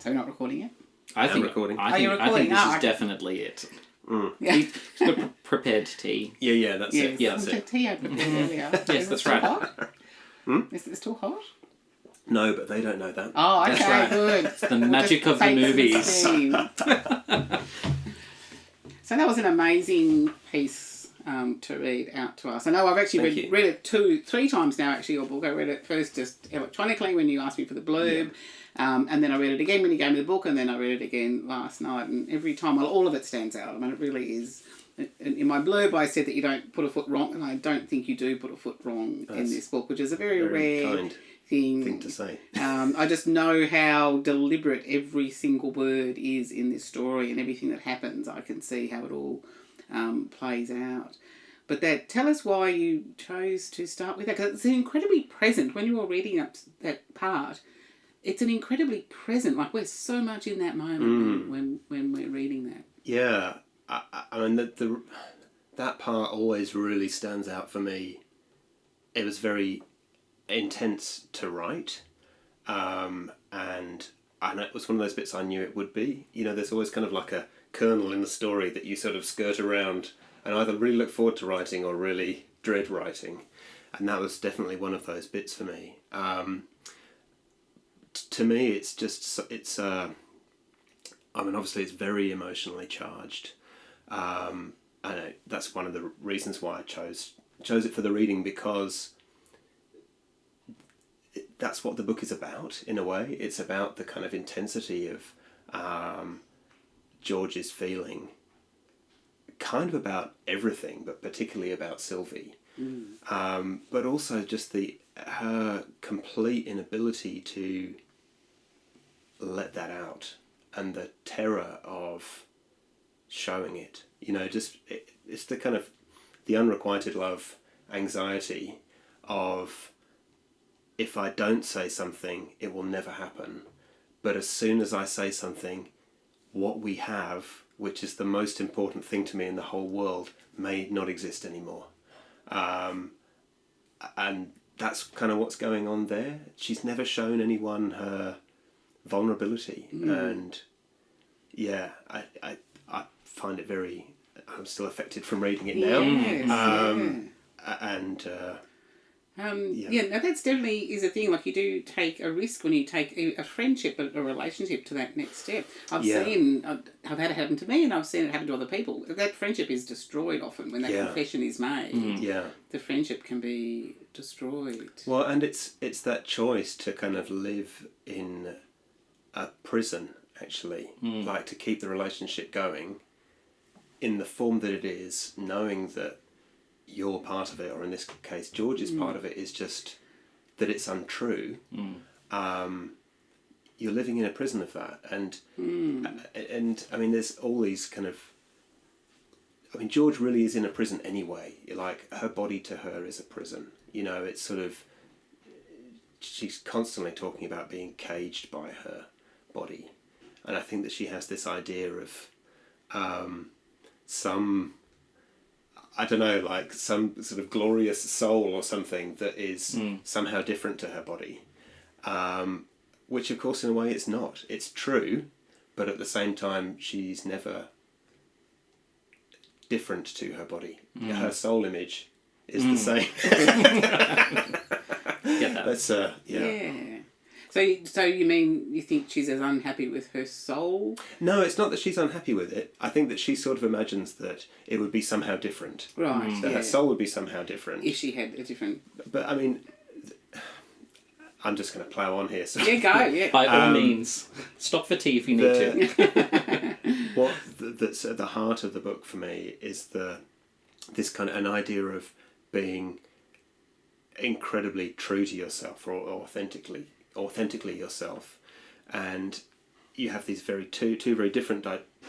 So we're not recording yet? I think recording. Are you recording? this is Okay. definitely it. Yeah. We've got prepared tea. Yeah, that's it. Yeah, That's the it. tea I prepared earlier. Yes, that's right. Hot? Is it still hot? No, but they don't know that. Oh, okay, That's right. good. It's the magic of the movies. So that was an amazing piece to read out to us. I know I've actually read it 3 times now, actually, your book. I read it first just electronically when you asked me for the blurb. And then I read it again when you gave me the book, and then I read it again last night. And every time, well, all of it stands out. I mean, it really is. In my blurb, I said that you don't put a foot wrong, and I don't think you do put a foot wrong in this book, which is a very rare kind thing to say. I just know how deliberate every single word is in this story, and everything that happens. I can see how it all plays out. But tell us why you chose to start with that, because it's incredibly present when you were reading up that part. It's an incredibly present, like we're so much in that moment when we're reading that. Yeah, I mean that part always really stands out for me. It was very intense to write, and it was one of those bits I knew it would be. You know, there's always kind of like a kernel in the story that you sort of skirt around and either really look forward to writing or really dread writing, and that was definitely one of those bits for me. To me, I mean, obviously it's very emotionally charged. And that's one of the reasons why I chose it for the reading, because that's what the book is about, in a way. It's about the kind of intensity of George's feeling, kind of about everything, but particularly about Sylvie. But also just her complete inability to let that out, and the terror of showing it. You know, it's the kind of the unrequited love anxiety of, if I don't say something, it will never happen. But as soon as I say something, what we have, which is the most important thing to me in the whole world, may not exist anymore. And that's kind of what's going on there. She's never shown anyone her vulnerability, and I find it very. I'm still affected from reading it now. Now that's definitely is a thing. Like, you do take a risk when you take a friendship, a relationship to that next step. I've had it happen to me, and I've seen it happen to other people. That friendship is destroyed often when that confession is made. The friendship can be destroyed. Well, and it's that choice to kind of live in a prison, actually, like to keep the relationship going in the form that it is, knowing that your part of it, or in this case George's part of it, is just that it's untrue. You're living in a prison of that, and I mean, there's all these kind of, I mean, George really is in a prison anyway. Like, her body to her is a prison. You know, it's sort of, she's constantly talking about being caged by her body, and I think that she has this idea of some, I don't know, like some sort of glorious soul or something that is somehow different to her body, which of course in a way it's not. It's true, but at the same time she's never different to her body. Her soul image is the same. Get that. That's So you mean you think she's as unhappy with her soul? No, it's not that she's unhappy with it. I think that she sort of imagines that it would be somehow different. Right. That her soul would be somehow different. If she had a different... But I mean, I'm just going to plough on here. So. Yeah, go, yeah. By all means. Stop for tea if you need to. That's at the heart of the book for me is this kind of an idea of being incredibly true to yourself, or authentically yourself, and you have these two very different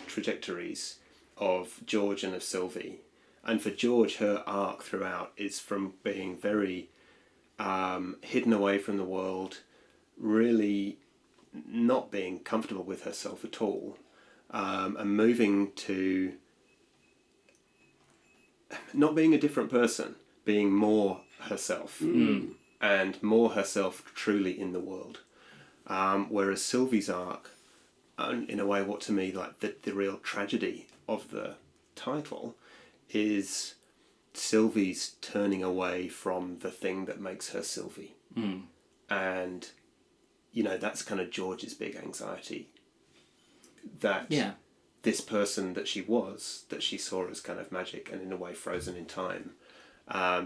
trajectories of George and of Sylvie. And for George, her arc throughout is from being very hidden away from the world, really not being comfortable with herself at all, and moving to not being a different person, being more herself, and more herself truly in the world. Whereas Sylvie's arc in a way, what to me, like the real tragedy of the title is Sylvie's turning away from the thing that makes her Sylvie. And, that's kind of George's big anxiety. That this person that she was, that she saw as kind of magic and in a way frozen in time,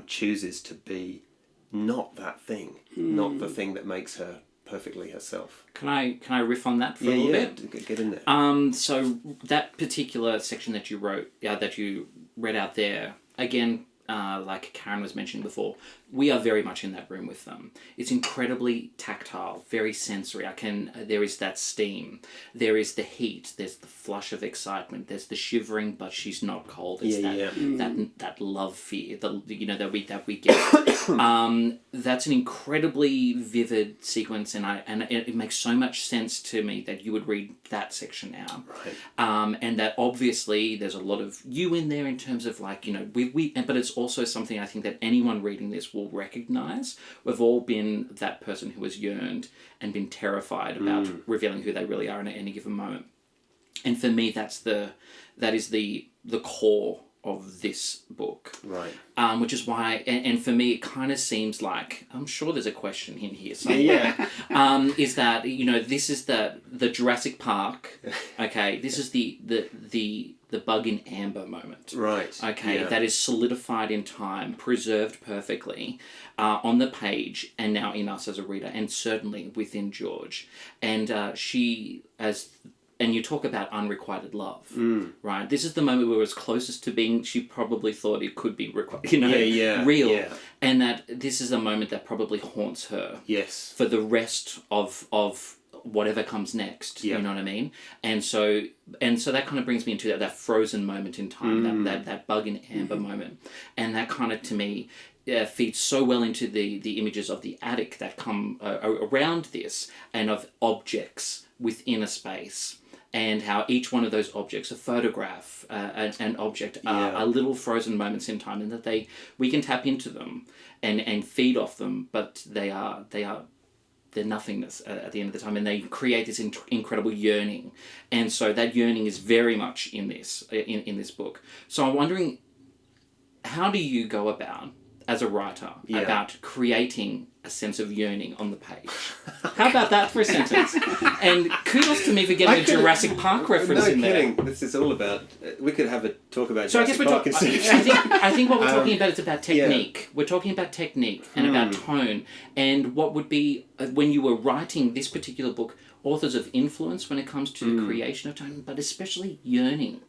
chooses to be not that thing, not the thing that makes her perfectly herself. Can I riff on that for a little bit? Get in there. So that particular section that you wrote, that you read out there, again, like Kaaron was mentioning before, we are very much in that room with them. It's incredibly tactile, very sensory. There is that steam, there is the heat, there's the flush of excitement, there's the shivering, but she's not cold. It's that love fear, that we get. That's an incredibly vivid sequence, and it makes so much sense to me that you would read that section out. Right. And that obviously there's a lot of you in there in terms of but it's also something I think that anyone reading this will recognize. We've all been that person who has yearned and been terrified about revealing who they really are in any given moment. And for me, that is the core of this book. Right. Which is why, and for me, it kind of seems like, I'm sure there's a question in here somewhere. Is that, this is the Jurassic Park, okay, this is the bug in amber moment. Right. Okay, that is solidified in time, preserved perfectly on the page, and now in us as a reader, and certainly within George. And and you talk about unrequited love, right? This is the moment where it was closest to being, she probably thought it could be real. Yeah. And that this is a moment that probably haunts her. Yes. For the rest of whatever comes next, you know what I mean? And so that kind of brings me into that frozen moment in time, that bug in amber moment. And that kind of, to me, feeds so well into the images of the attic that come around this, and of objects within a space, and how each one of those objects, a photograph, an object, are little frozen moments in time, and that we can tap into them and feed off them, but they're nothingness at the end of the time, and they create this incredible yearning. And so that yearning is very much in this book. So I'm wondering, how do you go about, as a writer, about creating a sense of yearning on the page? How about that for a sentence? And kudos to me for getting a Jurassic Park reference in there. This is all about. We could have a talk about. So Jurassic Park I think what we're talking about is about technique. We're talking about technique and about tone, and what would be, when you were writing this particular book, authors of influence when it comes to the creation of tone, but especially yearning.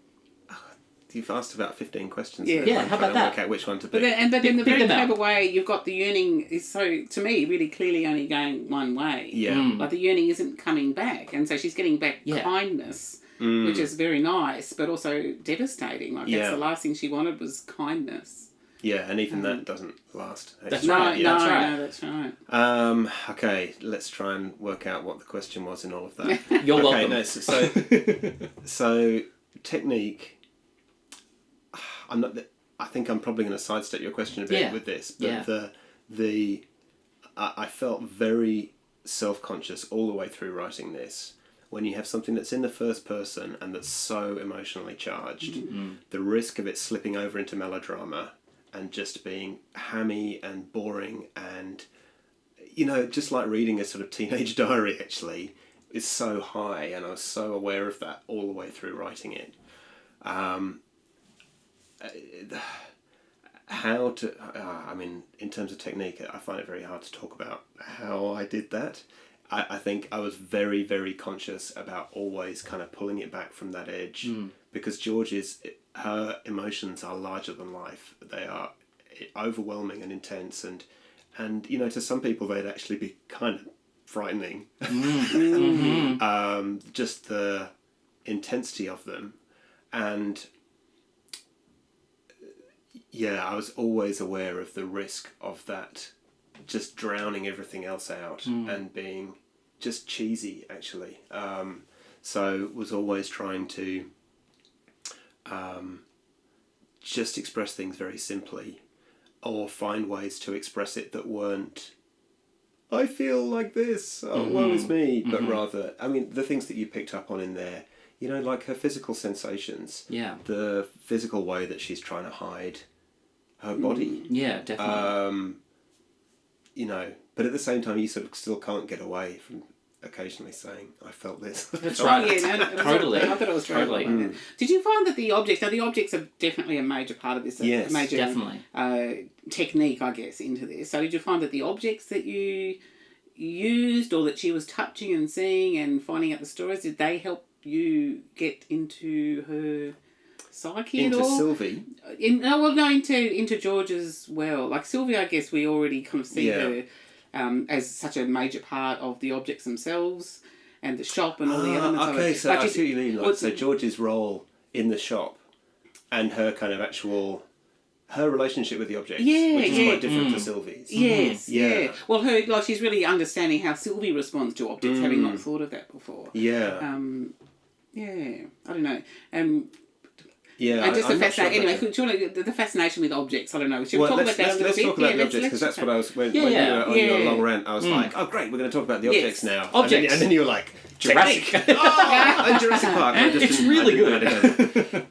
You've asked about 15 questions. Yeah, how about that? Work out which one to pick. But in the very clever way, you've got the yearning is, so, to me, really clearly only going one way. Yeah. Like, the yearning isn't coming back. And so she's getting back kindness, which is very nice, but also devastating. Like, that's the last thing she wanted was kindness. Yeah, and even that doesn't last. That's right. That's right. Okay, let's try and work out what the question was in all of that. You're welcome. No, so technique. I think I'm probably going to sidestep your question a bit with this, but I felt very self-conscious all the way through writing this. When you have something that's in the first person and that's so emotionally charged, the risk of it slipping over into melodrama and just being hammy and boring and, just like reading a sort of teenage diary actually, is so high, and I was so aware of that all the way through writing it. In terms of technique, I find it very hard to talk about how I did that. I think I was very, very conscious about always kind of pulling it back from that edge, because her emotions are larger than life. They are overwhelming and intense, and to some people they'd actually be kind of frightening. Just the intensity of them, and I was always aware of the risk of that just drowning everything else out and being just cheesy, actually. So was always trying to just express things very simply, or find ways to express it that weren't I feel like this, woe is me, but rather, I mean, the things that you picked up on in there, you know, like her physical sensations, the physical way that she's trying to hide her body. Yeah, definitely. You know, but at the same time, you sort of still can't get away from occasionally saying, I felt this. That's right. Yeah, no, Totally. I thought it was totally. Did you find that the objects are definitely a major part of this, yes, a major definitely. Technique, I guess, into this. So did you find that the objects that you used or that she was touching and seeing and finding out the stories, did they help you get into her psyche into at all? Sylvie? Into George as well. Like Sylvie, I guess we already kind of see her as such a major part of the objects themselves and the shop and all the elements of it. Okay, so I see what you mean. Like, so George's role in the shop and her kind of actual... her relationship with the objects, which is quite different to Sylvie's. Yes, yeah. Well, she's really understanding how Sylvie responds to objects, having not thought of that before. Yeah. I don't know. Yeah, and just I'm the not sure fascination. about do you want to, the fascination with objects? I don't know. Should we talk let's about that a little bit? talk about the objects, because that's what I was when you were on your long rant. I was like, oh great, we're going to talk about the objects now. Objects, and then you were like, Jurassic. and Jurassic Park. And It's really good. We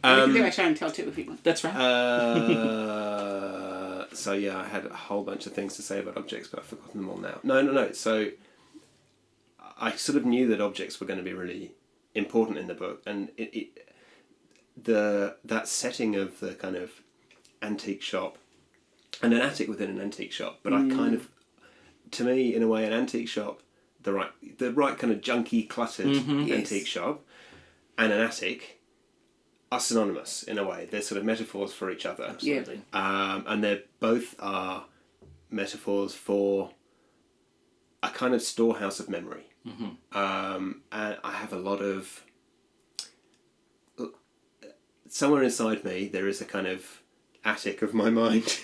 can do our show and tell too if you want. That's right. So yeah, I had a whole bunch of things to say about objects, but I've forgotten them all now. No. So I sort of knew that objects were going to be really important in the book, and that setting of the kind of antique shop and an attic within an antique shop, but I kind of, to me, in a way, an antique shop, the right kind of junky, cluttered antique shop, and an attic are synonymous in a way. They're sort of metaphors for each other. Absolutely. And they both are metaphors for a kind of storehouse of memory. And I have a lot of... somewhere inside me, there is a kind of attic of my mind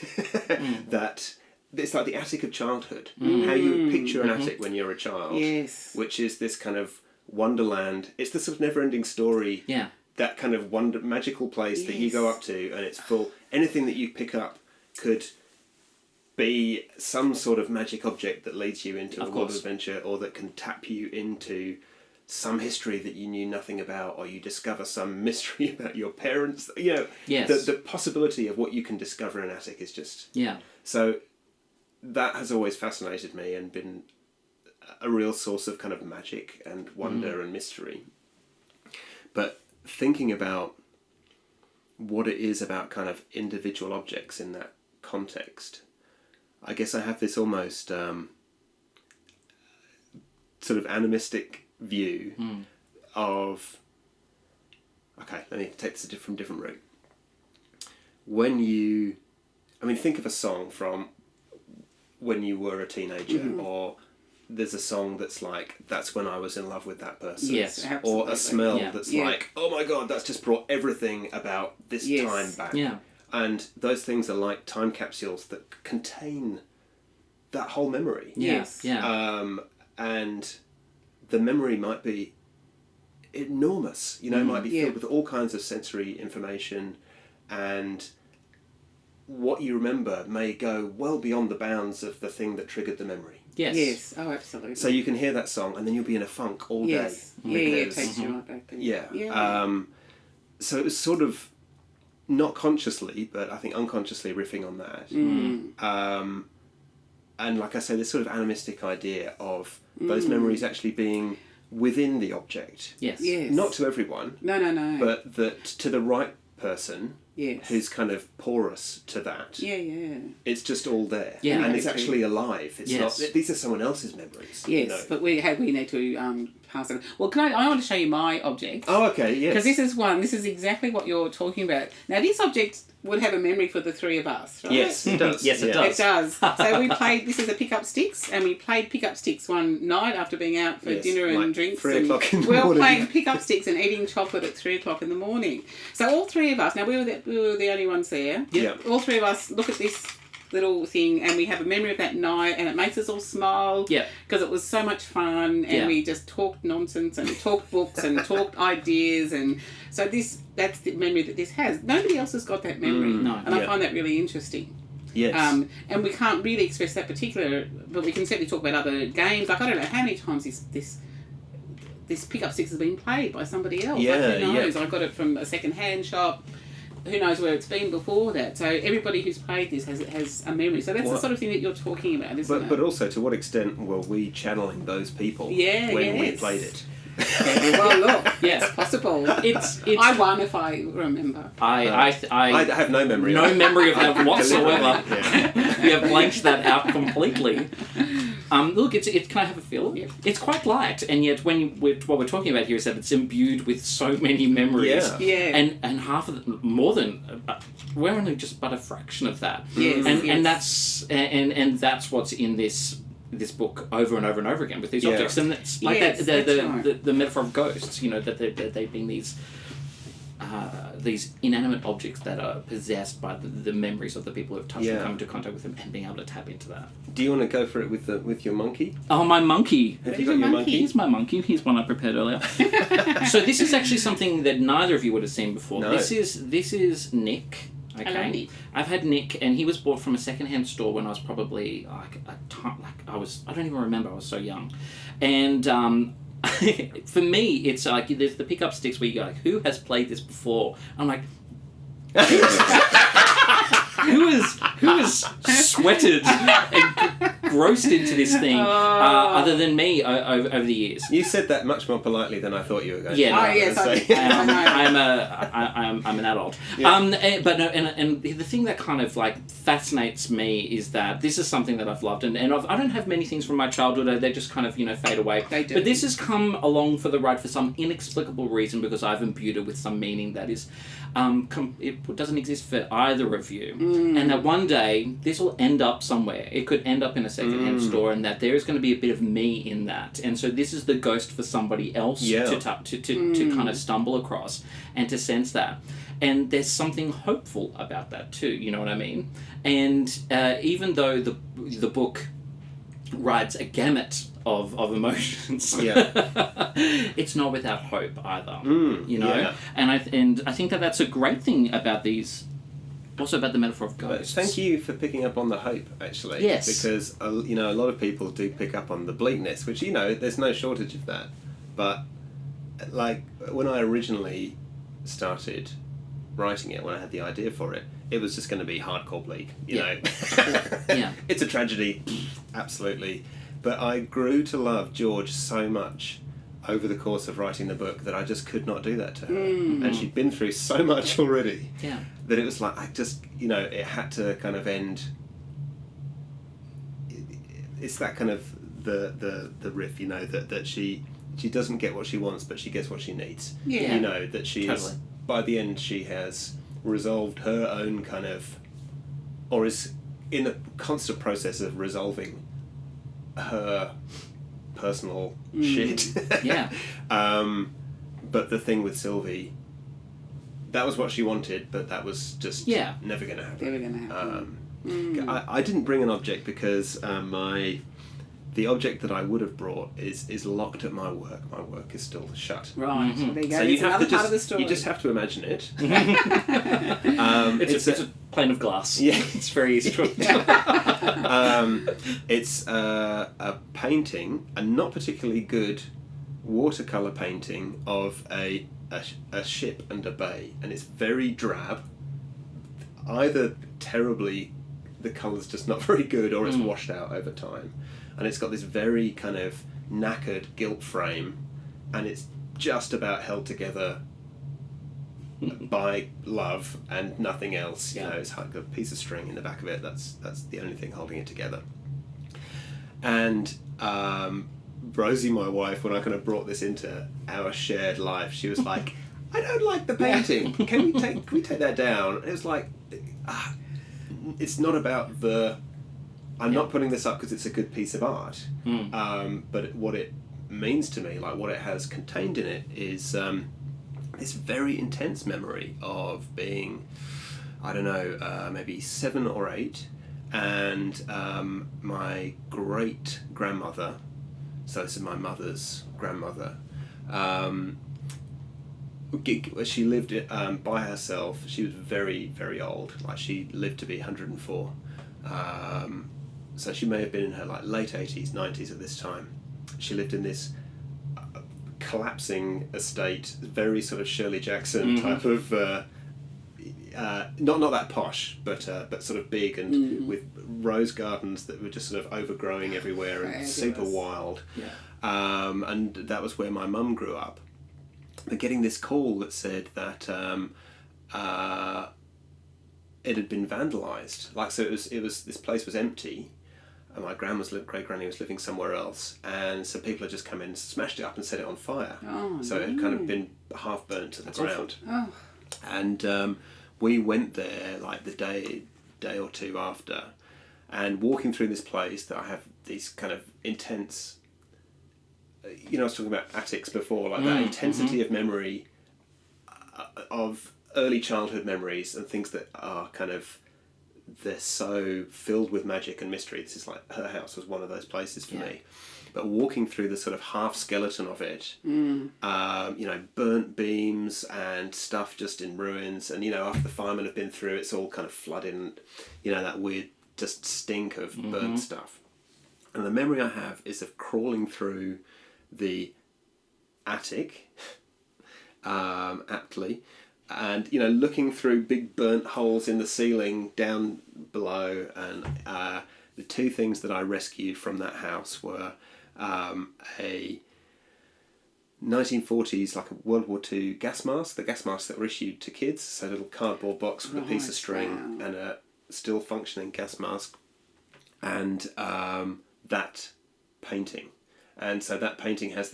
that... it's like the attic of childhood. How you picture an attic when you're a child. Yes. Which is this kind of wonderland. It's the sort of never-ending story. Yeah. That kind of magical place that you go up to, and it's full. Anything that you pick up could be some sort of magic object that leads you into a world of adventure, or that can tap you into some history that you knew nothing about, or you discover some mystery about your parents. You know, the possibility of what you can discover in an attic is just... yeah. So that has always fascinated me and been a real source of kind of magic and wonder and mystery. But thinking about what it is about kind of individual objects in that context, I guess I have this almost sort of animistic view of... okay, let me take this from a different route. When you... I mean, think of a song from when you were a teenager, or... there's a song that's like, that's when I was in love with that person. Yes, absolutely. Or a smell that's like, oh my god, that's just brought everything about this time back. Yeah. And those things are like time capsules that contain that whole memory. Yes. Yeah. And the memory might be enormous, you know, might be filled with all kinds of sensory information, and what you remember may go well beyond the bounds of the thing that triggered the memory. Yes. Yes. Oh, absolutely. So you can hear that song and then you'll be in a funk all day. Yes. Yeah, it takes you right back then. Yeah. Yeah. So it was sort of not consciously, but I think unconsciously riffing on that. And like I say, this sort of animistic idea of those memories actually being within the object. Yes. Yes. Not to everyone. No. But that to the right person... yes. Who's kind of porous to that. Yeah. It's just all there. Yeah. And it's actually alive. It's not... these are someone else's memories. Yes, you know? But we need to pass it. Well, I want to show you my object. Oh, okay, yes. Because this is exactly what you're talking about. Now, this object would have a memory for the three of us, right? Yes, it does. Yes, it does. It does. So we played... this is a pick-up sticks, and we played pick-up sticks one night after being out for dinner and like drinks. 3 o'clock in the morning. morning. We were playing pick-up sticks and eating chocolate at 3 o'clock in the morning. So all three of us... now, we were the only ones there. Yeah. All three of us look at this little thing and we have a memory of that night, and it makes us all smile because it was so much fun, and we just talked nonsense and talked books and talked ideas, and so that's the memory that this has. Nobody else has got that memory, and I find that really interesting. Yes. And we can't really express that particular, but we can certainly talk about other games. Like, I don't know how many times this pick-up sticks has been played by somebody else. Yeah, like, who knows? yeah. I got it from a second-hand shop. Who knows where it's been before that? So everybody who's played this has a memory. So that's the sort of thing that you're talking about, isn't it? But also, to what extent were we channeling those people when we played it? Well, look, yes, possible. It's I won, if I remember. I have no memory. No of memory of that whatsoever. Yeah. You have blanked that out completely. Look, it's can I have a feel? Yeah. It's quite light, and yet what we're talking about here is that it's imbued with so many memories. Yeah. And half of the, more than we're only just but a fraction of that. Yes. And that's what's in this book over and over and over again with these objects, and it's like the metaphor of ghosts. That they've been these inanimate objects that are possessed by the memories of the people who have touched and come into contact with them, and being able to tap into that. Do you want to go for it with your monkey? Oh, my monkey! Have you got your monkey? Here's my monkey. Here's one I prepared earlier. So this is actually something that neither of you would have seen before. No. This is Nick. Okay. Hello, Nick. I've had Nick, and he was bought from a second-hand store when I was probably I don't even remember. I was so young, and for me, it's like there's the pickup sticks where you go like, who has played this before? I'm like, who is sweated and grossed into this thing other than me over the years? You said that much more politely than I thought you were going to. Oh, yes, I'm an adult. Yeah. But no, and the thing that kind of like fascinates me is that this is something that I've loved, and I don't have many things from my childhood. They just kind of fade away. They do. But this has come along for the ride for some inexplicable reason, because I've imbued it with some meaning that is it doesn't exist for either of you, and that one day this will end up somewhere. It could end up in a second-hand store, and that there is going to be a bit of me in that, and so this is the ghost for somebody else to kind of stumble across and to sense that. And there's something hopeful about that too, you know what I mean? And even though the book rides a gamut of emotions, it's not without hope either, you know? Yeah. And I think that that's a great thing about these, also about the metaphor of ghosts. Thank you for picking up on the hope, actually. Yes. Because, a lot of people do pick up on the bleakness, which, there's no shortage of that. But, like, when I originally started writing it, when I had the idea for it, it was just going to be hardcore bleak, you know. Yeah. It's a tragedy, absolutely. But I grew to love George so much over the course of writing the book that I just could not do that to her. And she'd been through so much already that it was like, I just, it had to kind of end. It's that kind of the riff, that she doesn't get what she wants, but she gets what she needs. Yeah. That she Totally. is, by the end, she has resolved her own kind of, or is in the constant process of resolving her personal shit. Yeah. But the thing with Sylvie, that was what she wanted, but that was just never going to happen. Never going to happen. I didn't bring an object because the object that I would have brought is locked at my work. My work is still shut. Right. There you go. So It's another part of the story. You just have to imagine it. It's a plane of glass. Yeah. It's very easy to It's a painting, a not particularly good watercolour painting of a ship and a bay, and it's very drab. Either terribly, the colour's just not very good, or it's washed out over time. And it's got this very kind of knackered gilt frame, and it's just about held together by love and nothing else. It's like a piece of string in the back of it. That's the only thing holding it together. And Rosie, my wife, when I kind of brought this into our shared life, she was like, "I don't like the painting. Can we take that down?" And it was like, it's not about the. I'm not putting this up because it's a good piece of art, but what it means to me, like what it has contained in it, is this very intense memory of being, I don't know, maybe 7 or 8, and my great grandmother, so this is my mother's grandmother, she lived by herself. She was very, very old, like she lived to be 104. So she may have been in her like late 80s, 90s at this time. She lived in this collapsing estate, very sort of Shirley Jackson type of, not that posh, but sort of big and with rose gardens that were just sort of overgrowing everywhere and super wild. Yeah. And that was where my mum grew up. But getting this call that said that it had been vandalised, like, so it was this place was empty. And my great granny was living somewhere else, and some people had just come in, smashed it up, and set it on fire. So it had kind of been half burnt to the ground. And we went there like the day or two after, and walking through this place that I have these kind of intense. I was talking about attics before, like that intensity of memory, of early childhood memories and things that are kind of. They're so filled with magic and mystery. This is like, her house was one of those places for me. But walking through the sort of half skeleton of it, burnt beams and stuff just in ruins, and after the firemen have been through, it's all kind of flooded, and that weird just stink of burnt stuff. And the memory I have is of crawling through the attic, aptly. And looking through big burnt holes in the ceiling down below, and the two things that I rescued from that house were a 1940s, like a World War II gas mask, the gas masks that were issued to kids, so a little cardboard box with a piece of string and a still functioning gas mask, and that painting. And so that painting has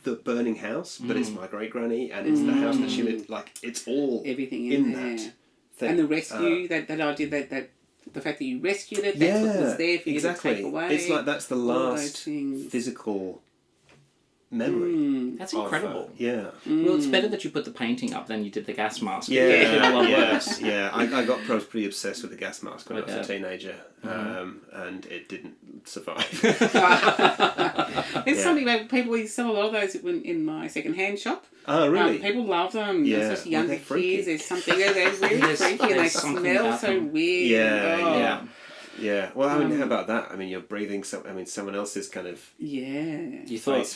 the burning house, but it's my great granny, and it's the house that she lived. Like, it's all everything in there. that thing. And the rescue that idea that the fact that you rescued it, that's what was there for you to take away. It's like that's the last physical memory. That's incredible. Well, it's better that you put the painting up than you did the gas mask. I got pretty obsessed with the gas mask when I was a teenager, and it didn't survive. There's something about people. We sell a lot of those in my second-hand shop. Oh, really? People love them, especially younger kids. There's something, they're really freaky, and they smell so weird. Yeah. Well, I mean, how about that? I mean, you're breathing someone else's kind of. Yeah. You thought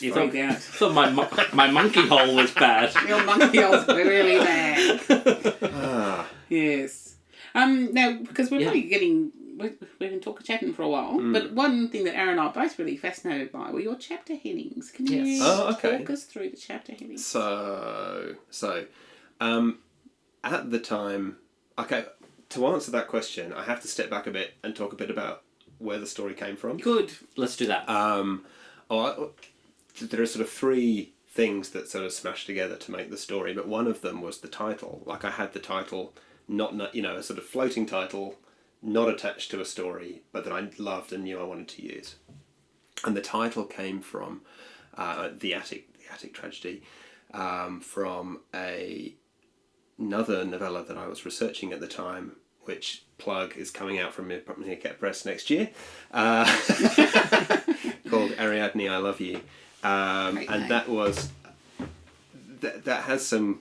my monkey hole was bad. Your monkey hole's really bad. Yes. Now, because we're really we've been chatting for a while, but one thing that Aaron and I are both really fascinated by were your chapter headings. Can you talk us through the chapter headings? So, at the time, to answer that question, I have to step back a bit and talk a bit about where the story came from. Good. Let's do that. There are sort of three things that sort of smashed together to make the story, but one of them was the title. Like, I had the title, not a sort of floating title, not attached to a story, but that I loved and knew I wanted to use. And the title came from the attic tragedy, from another novella that I was researching at the time, which plug is coming out from Meerkat Press next year, called Ariadne, I Love You, and that was that has some.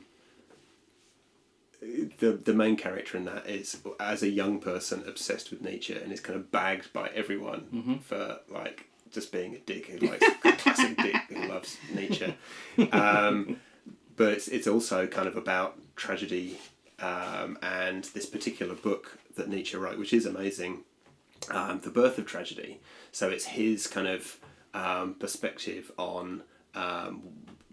The main character in that is, as a young person, obsessed with nature and is kind of bagged by everyone for like just being a dick who likes a classic dick who loves nature. But it's also kind of about tragedy, and this particular book that Nietzsche wrote, which is amazing, The Birth of Tragedy. So it's his kind of perspective on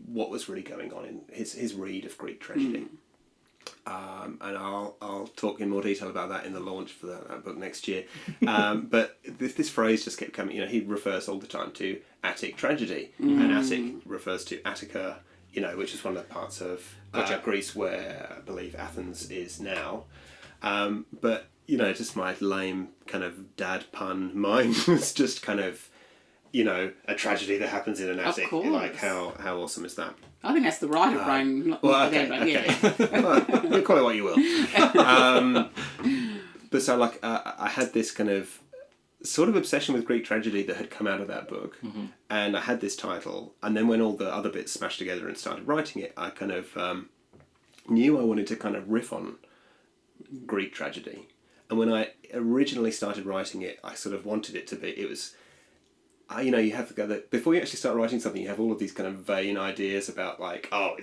what was really going on in his read of Greek tragedy. And I'll talk in more detail about that in the launch for that book next year. But this phrase just kept coming. He refers all the time to Attic tragedy, and Attic refers to Attica, which is one of the parts of Greece where I believe Athens is now. But just my lame kind of dad pun mind was just kind of, a tragedy that happens in an attic. Like, how awesome is that? I think that's the writer brain. Okay. Well, call it what you will. But so, like, I had this kind of sort of obsession with Greek tragedy that had come out of that book, and I had this title, and then when all the other bits smashed together and started writing it, I kind of knew I wanted to kind of riff on Greek tragedy, And when I originally started writing it, I sort of wanted it to be, it was, you have to go that before you actually start writing something, you have all of these kind of vain ideas about like, I'm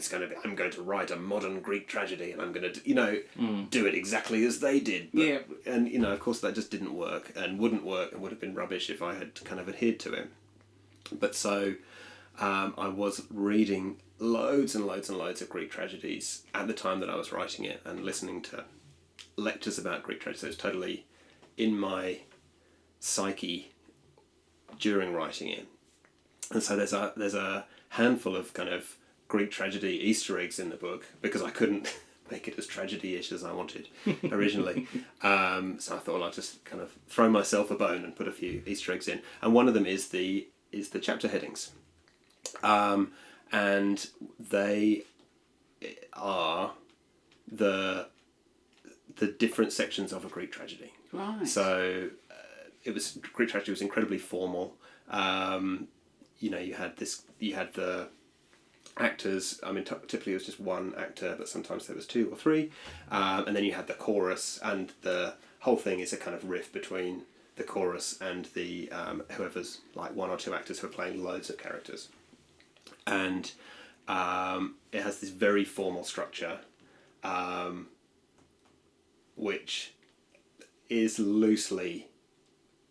going to write a modern Greek tragedy and I'm going to, do it exactly as they did. But, and, of course that just didn't work and wouldn't work and would have been rubbish if I had kind of adhered to it. But so I was reading loads and loads and loads of Greek tragedies at the time that I was writing it and listening to lectures about Greek tragedy. So it was totally in my psyche during writing it. And so there's a handful of kind of Greek tragedy Easter eggs in the book because I couldn't make it as tragedy-ish as I wanted originally. So I thought, well, I'll just kind of throw myself a bone and put a few Easter eggs in. And one of them is the chapter headings. And they are the different sections of a Greek tragedy. Right. So Greek tragedy was incredibly formal. You had the actors. I mean, typically it was just one actor, but sometimes there was two or three. And then you had the chorus, and the whole thing is a kind of riff between the chorus and the whoever's like one or two actors who are playing loads of characters. And it has this very formal structure, which is loosely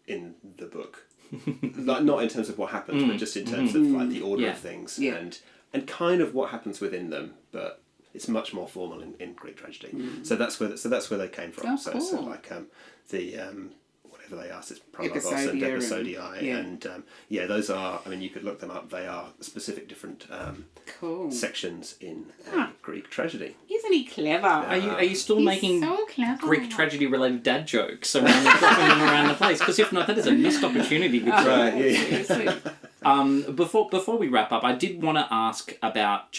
in the book. Not in terms of what happens, but just in terms of like the order of things and kind of what happens within them, but it's much more formal in Greek tragedy. So that's where they came from. Oh, cool. So like the whatever they asked, it's prologos and episodii, and those are. I mean, you could look them up. They are specific different sections in Greek tragedy. Isn't he clever? Are you still making Greek tragedy related dad jokes around the place? Because if not, that is a missed opportunity. Before we wrap up, I did want to ask about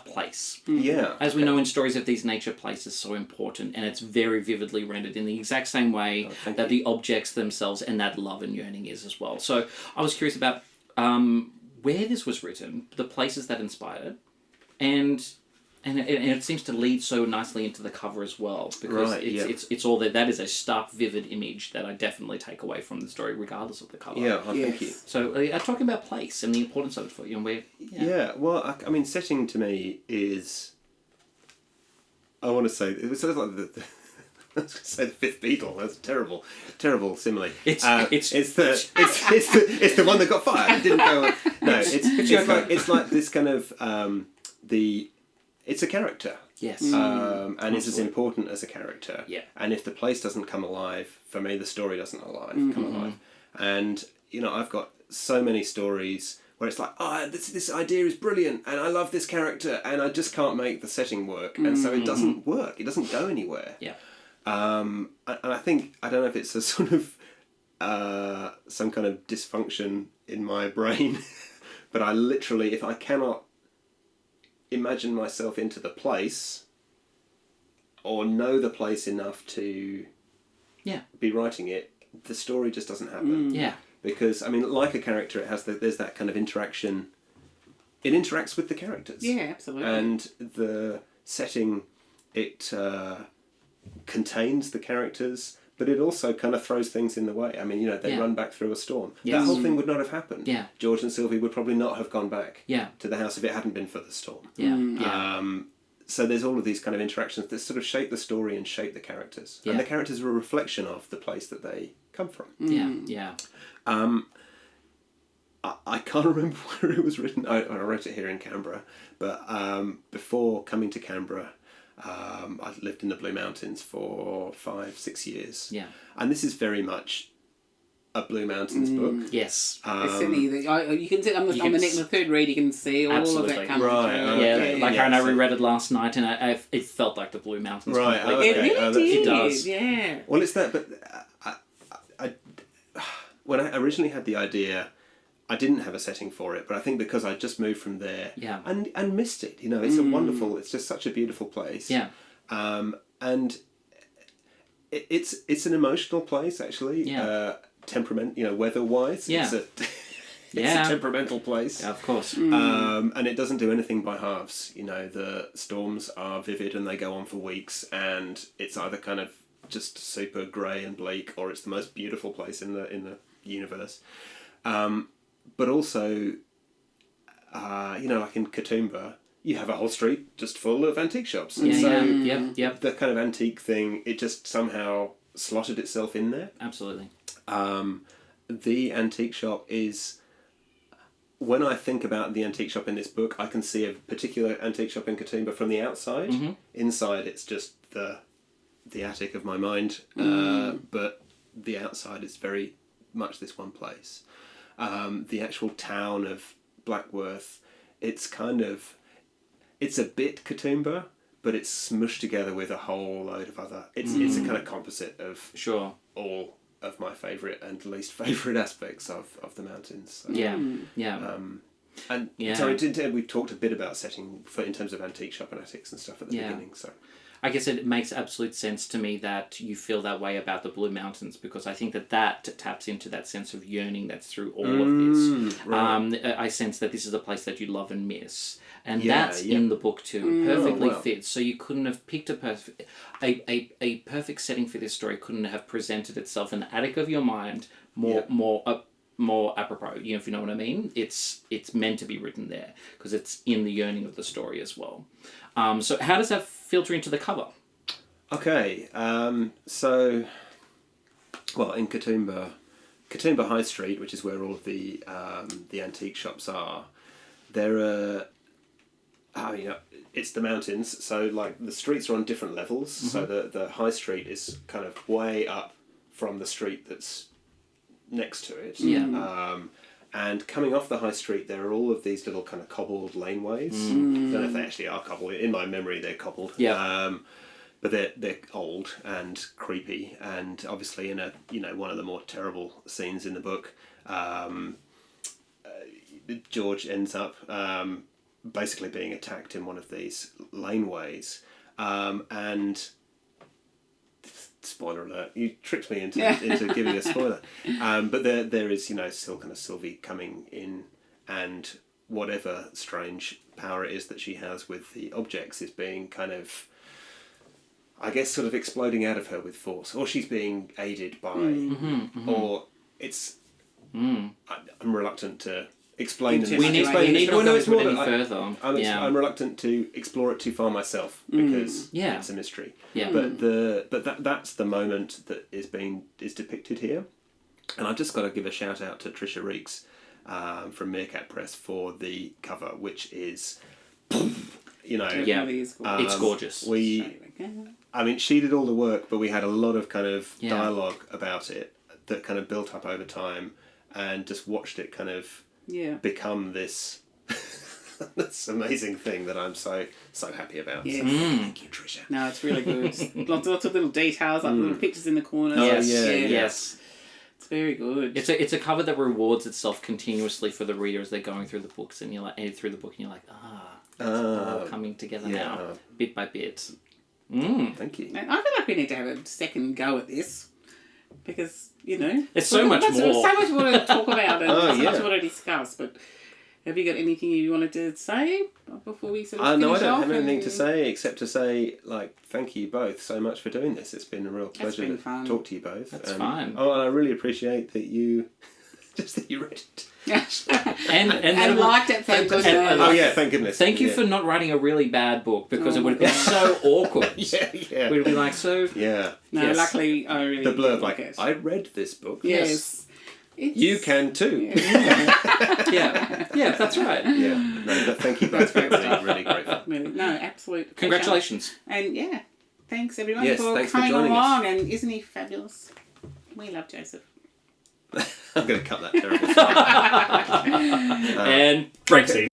place. Yeah. As we know, in stories of these, nature, place is so important, and it's very vividly rendered in the exact same way that the objects themselves and that love and yearning is as well. So I was curious about where this was written, the places that inspired, and it seems to lead so nicely into the cover as well, because it's all there. That is a stark, vivid image that I definitely take away from the story, regardless of the cover. Thank you. So, talking about place and the importance of it for you, and where. Well, I mean, setting to me is. I want to say it was sort of like I was going to say the fifth Beatle. That's a terrible simile. It's the one that got fired. It didn't go. No, it's like this kind of It's a character. Yes. And it's as important as a character. Yeah. And if the place doesn't come alive, for me, the story doesn't come alive. And, I've got so many stories where it's like, this idea is brilliant, and I love this character, and I just can't make the setting work. And so it doesn't work. It doesn't go anywhere. Yeah. And I think, I don't know if it's a sort of, some kind of dysfunction in my brain, but I literally, if I cannot imagine myself into the place or know the place enough to be writing it, the story just doesn't happen. Because, I mean, like a character, there's that kind of interaction. It interacts with the characters. Yeah, absolutely. And the setting, it contains the characters, but it also kind of throws things in the way. I mean, they run back through a storm. Yes. That whole thing would not have happened. Yeah. George and Sylvie would probably not have gone back to the house if it hadn't been for the storm. So there's all of these kind of interactions that sort of shape the story and shape the characters. And the characters are a reflection of the place that they come from. I can't remember where it was written. I wrote it here in Canberra, but before coming to Canberra, I lived in the Blue Mountains for 5-6 years. Yeah. And this is very much a Blue Mountains book. Yes. You can see on the third read, you can see all of that coming through. Kaaron, I reread it last night, and it felt like the Blue Mountains. Right. Completely. It really did. It does. Yeah. Well, it's that, but when I originally had the idea, I didn't have a setting for it, but I think because I just moved from there and missed it. It's a wonderful, it's just such a beautiful place. Yeah. And it's an emotional place, actually. Yeah. Temperament, weather-wise. Yeah. It's a temperamental place. Yeah, of course. And it doesn't do anything by halves. The storms are vivid and they go on for weeks, and it's either kind of just super grey and bleak, or it's the most beautiful place in the universe. But also, like in Katoomba, you have a whole street just full of antique shops. And the kind of antique thing, it just somehow slotted itself in there. Absolutely. The antique shop is... When I think about the antique shop in this book, I can see a particular antique shop in Katoomba from the outside. Mm-hmm. Inside, it's just the attic of my mind. But the outside is very much this one place. The actual town of Blackworth, it's a bit Katoomba, but it's smushed together with a whole load of other... It's a kind of composite of all of my favourite and least favourite aspects of the mountains. So, sorry, we talked a bit about setting in terms of antique shop and attics and stuff at the beginning. So I guess it makes absolute sense to me that you feel that way about the Blue Mountains, because I think that taps into that sense of yearning that's through all of this. Right. I sense that this is a place that you love and miss. And that's in the book too. It perfectly fits. So you couldn't have picked a perfect setting for this story. Couldn't have presented itself in the attic of your mind more apropos. If you know what I mean. It's meant to be written there because it's in the yearning of the story as well. So how does that filter into the cover? Okay. So, in Katoomba High Street, which is where all of the antique shops are, there are... it's the mountains, so the streets are on different levels. Mm-hmm. So the high street is kind of way up from the street that's next to it. Yeah. And coming off the high street, there are all of these little kind of cobbled laneways. I don't know if they actually are cobbled. In my memory, they're cobbled. Yeah. But they're old and creepy, and obviously in one of the more terrible scenes in the book, George ends up basically being attacked in one of these laneways, and spoiler alert, you tricked me into giving a spoiler, but there is still kind of Sylvie coming in, and whatever strange power it is that she has with the objects is being kind of, I guess, sort of exploding out of her with force, or she's being aided by, or it's I'm reluctant to explain. We need to go into it any further. I'm reluctant to explore it too far myself because it's a mystery. Yeah. But that's the moment that is depicted here, and I've just got to give a shout out to Tricia Reeks from Meerkat Press for the cover, which is, it's gorgeous. She did all the work, but we had a lot of kind of dialogue about it that kind of built up over time, and just watched it kind of become this this amazing thing that I'm so happy about. Yeah. So, thank you, Tricia. No, it's really good. lots of little details, like little pictures in the corners. Yes. It's very good. It's a cover that rewards itself continuously for the reader as they're going through the books, and you're like, it's all coming together now, bit by bit. Thank you. And I feel like we need to have a second go at this, because there's so much more. So much more to talk about and so much more to discuss. But have you got anything you wanted to say before we sort of finish No, I don't off? have anything to say except to say, thank you both so much for doing this. It's been a real pleasure to talk to you both. That's fine. Oh, and I really appreciate that you read it. and liked it, thank goodness. Thank goodness. Thank you for not writing a really bad book, because it would have been so awkward. Yeah. We'd have been like, so... Yeah. No, luckily I really the blurb, like it. I read this book. Yes. You can too. Yeah, that's right. Yeah. No, but thank you. That's really grateful. Really, no, absolute. Congratulations. And thanks everyone for thanks coming for joining along. us. And isn't he fabulous? We love Joseph. I'm going to cut that terrible. And break scene.